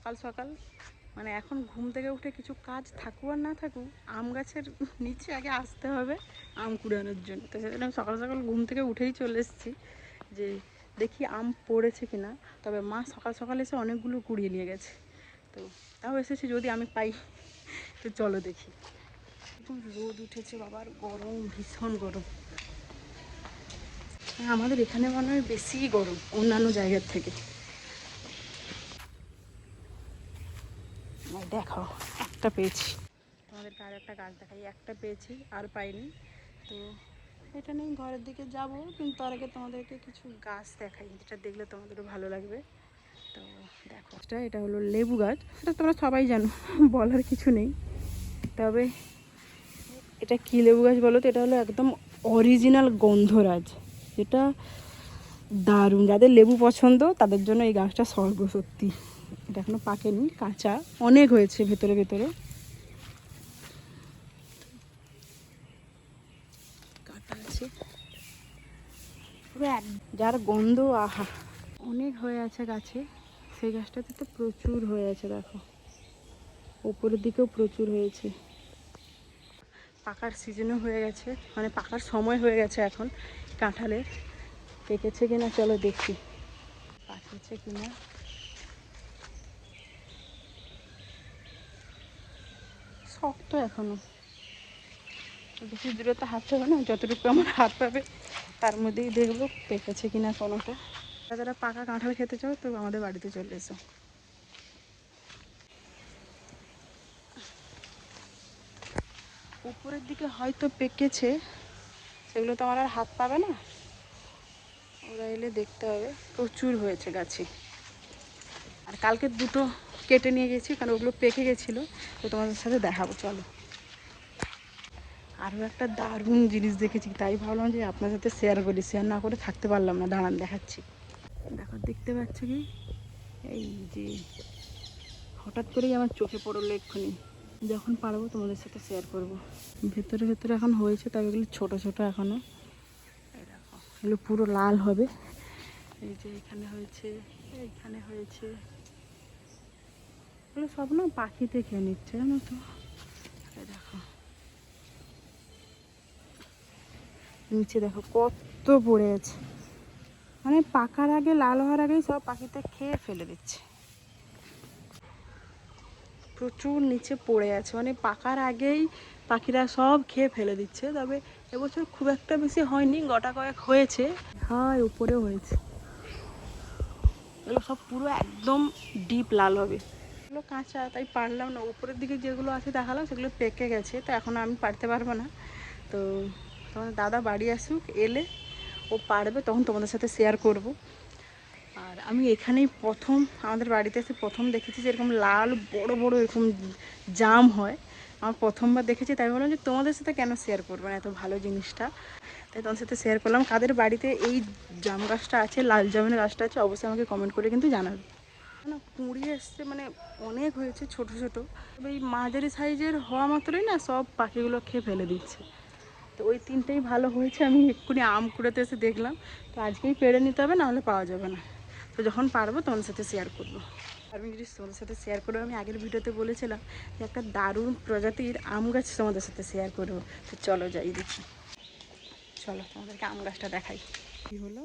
সকাল সকাল মানে এখন ঘুম থেকে উঠে কিছু কাজ থাকুক আর না থাকুক আম গাছের নিচে আগে আসতে হবে আম কুড়ানোর জন্য। তো সেজন্য আমি সকাল সকাল ঘুম থেকে উঠেই চলে এসেছি যে দেখি আম পড়েছে কিনা। তবে মা সকাল সকাল এসে অনেকগুলো কুড়িয়ে নিয়ে গেছে, তো তাও এসেছি যদি আমি পাই। তো চলো দেখি। এখন রোদ উঠেছে বাবার, গরম, ভীষণ গরম। আমাদের এখানে মনে হয় বেশি গরম অন্যান্য জায়গার থেকে। দেখো একটা পেয়েছি, তোমাদেরকে আর একটা গাছ দেখাই, একটা পেয়েছি আর পাইনি। তো এটা নিয়ে ঘরের দিকে যাব, কিন্তু তার আগে তোমাদেরকে কিছু গাছ দেখাই যেটা দেখলে তোমাদেরও ভালো লাগবে। তো দেখো এটা হলো লেবু গাছ, সেটা তোমরা সবাই জানো, বলার কিছু নেই। তবে এটা কী লেবু গাছ বলো তো? এটা হলো একদম অরিজিনাল গন্ধরাজ, যেটা দারুণ। যাদের লেবু পছন্দ তাদের জন্য এই গাছটা স্বর্গ সত্যি। এটা এখনো পাকেনি, কাঁচা, অনেক হয়েছে ভেতরে ভেতরে। কাটা আছে পুরো যার গন্ধ, আহা, অনেক হয়ে আছে গাছে। সেই গাছটাতে তো প্রচুর হয়ে আছে, দেখো ওপরের দিকেও প্রচুর হয়েছে। পাকার সিজনও হয়ে গেছে, মানে পাকার সময় হয়ে গেছে এখন কাঁঠালের। পেকেছে কিনা চলো দেখি, পাকেছে কিনা। শক্ত এখনো, বেশি দূরে তো হাত পাবে না, যতটুকু আমার হাত পাবে তার মধ্যেই দেখবো পেকেছে কিনা কোনোটা। যারা পাকা কাঁঠাল খেতে চাও তো আমাদের বাড়িতে চলে এসো। উপরের দিকে হয়তো পেকেছে, সেগুলো তো আমার আর হাত পাবে না, ওরা এলে দেখতে হবে। প্রচুর হয়েছে গাছে। আর কালকে দুটো কেটে নিয়ে গেছি কারণ ওগুলো পেকে গেছিলো, তো তোমাদের সাথে দেখাবো চলো। আরও একটা দারুণ জিনিস দেখেছি, তাই ভাবলাম যে আপনার সাথে শেয়ার করি, শেয়ার না করে থাকতে পারলাম না। দাঁড়ান দেখাচ্ছি। দেখো দেখতে পাচ্ছ কি, এই যে হঠাৎ করেই আমার চোখে পড়লো এক্ষুনি, যখন পারবো তোমাদের সাথে শেয়ার করব। ভেতরে ভেতরে এখন হয়েছে, তবে এগুলো ছোটো ছোটো এখনও। এই দেখো এগুলো পুরো লাল হবে। এই যে এখানে হয়েছে, এইখানে হয়েছে, এগুলো সব না পাখিতে খেয়ে নিচ্ছে জানো তো। এই দেখো নিচে দেখো কত পড়ে আছে, মানে পাকার আগে, লাল হওয়ার আগেই সব পাখিতে খেয়ে ফেলে দিচ্ছে। প্রচুর নিচে পড়ে আছে, মানে পাকার আগেই পাখিরা সব খেয়ে ফেলে দিচ্ছে। তবে এবছর খুব একটা বেশি হয়নি, গোটা কয়েক হয়েছে। হ্যাঁ উপরেও হয়েছে, এগুলো সব পুরো একদম ডিপ লাল হবে। এগুলো কাঁচা তাই পারলাম না, উপরের দিকে যেগুলো আছে দেখালাম সেগুলো পেকে গেছে, তো এখন আমি পারতে পারবো না। তো তোমাদের দাদা বাড়ি আসুক, এলে ও পারবে, তখন তোমাদের সাথে শেয়ার করব। আর আমি এখানেই প্রথম, আমাদের বাড়িতে এসে প্রথম দেখেছি যে এরকম লাল বড় বড় এরকম জাম হয়। আমার প্রথমবার দেখেছি, তাই বললাম যে তোমাদের সাথে কেন শেয়ার করবো না এত ভালো জিনিসটা। তাই তোমাদের সাথে শেয়ার করলাম। কাদের বাড়িতে এই জাম গাছটা আছে, লাল জামের গাছটা আছে, অবশ্যই আমাকে কমেন্ট করে কিন্তু জানাবে। না কুঁড়ি এসছে, মানে অনেক হয়েছে ছোট ছোট। তবে এই মাঝারি সাইজের হওয়া মাত্রই না সব পাখিগুলো খেয়ে ফেলে দিচ্ছে। তো ওই তিনটেই ভালো হয়েছে, আমি এক্ষুনি আম কুড়াতে এসে দেখলাম। তো আজকেই পেড়ে নিতে হবে, নাহলে পাওয়া যাবে না। তো যখন পারবো তোমাদের সাথে শেয়ার করবো। আমি যদি তোমাদের সাথে শেয়ার করবো, আমি আগের ভিডিওতে বলেছিলাম যে একটা দারুণ প্রজাতির আম গাছ তোমাদের সাথে শেয়ার করবো। তো চলো যাই দেখি, চলো তোমাদেরকে আম গাছটা দেখাই। কী হলো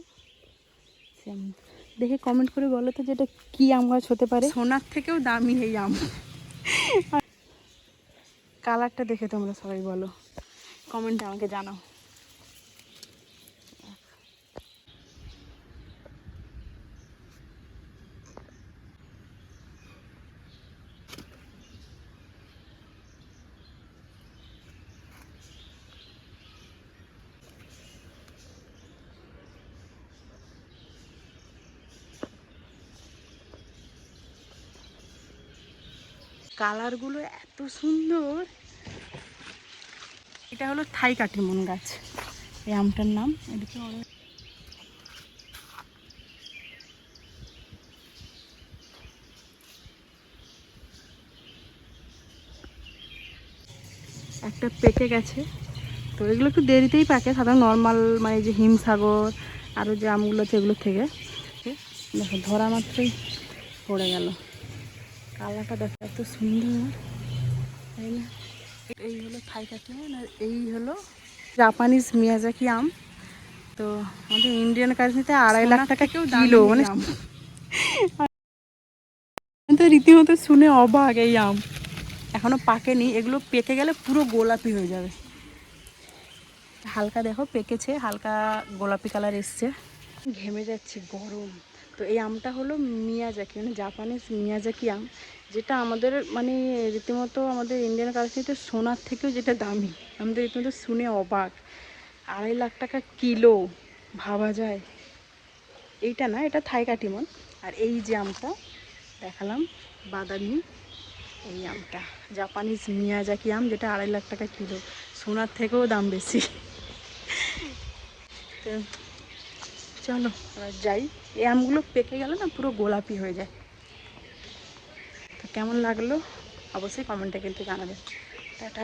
দেখে কমেন্ট করে বলো তো, যেটা কী আম গাছ হতে পারে। সোনার থেকেও দামি এই আম। কালারটা দেখে তোমরা সবাই বলো, কমেন্টে আমাকে জানাও। কালারগুলো এত সুন্দর। এটা হলো থাই কাটিমন গাছ, এই আমটার নাম। এদিকে অনেক একটা পেকে গেছে, তো এগুলো একটু দেরিতেই পাকে সাধারণ নর্মাল, মানে যে হিমসাগর আরও যে আমগুলো আছে এগুলোর থেকে। দেখো ধরা মাত্রই পড়ে গেল। কালারটা দেখো এত সুন্দর, তাই না? এই হলো থাইকাটি আম, আর এই হলো জাপানিজ মিয়াজাকি আম। তো আমাদের ইন্ডিয়ান কারেন্সিতে 2.5 লাখ টাকা কিলো, মানে আমি তো রীতিমতো শুনে অবাক। এই আম এখনো পাকেনি, এগুলো পেকে গেলে পুরো গোলাপি হয়ে যাবে। হালকা দেখো পেকেছে, হালকা গোলাপি কালার এসছে। ঘেমে যাচ্ছে, গরম। তো এই আমটা হলো মিয়াজাকি, মানে জাপানিজ মিয়াজাকি আম, যেটা আমাদের মানে রীতিমতো আমাদের ইন্ডিয়ান কারেন্সিতে সোনার থেকেও যেটা দামি। আমাদের রীতিমতো শুনে অবাক, 2.5 লাখ টাকা কিলো, ভাবা যায়। এইটা না, এটা থাই কাটিমন। আর এই যে আমটা দেখালাম বাদামি, এই আমটা জাপানিজ মিয়াজাকি আম, যেটা 2.5 লাখ টাকা কিলো, সোনার থেকেও দাম বেশি। তো চলো এবার যাই। এই আমগুলো পেকে গেলে না পুরো গোলাপি হয়ে যায়। তো কেমন লাগলো অবশ্যই কমেন্টে কিন্তু জানাবেন। টাটা।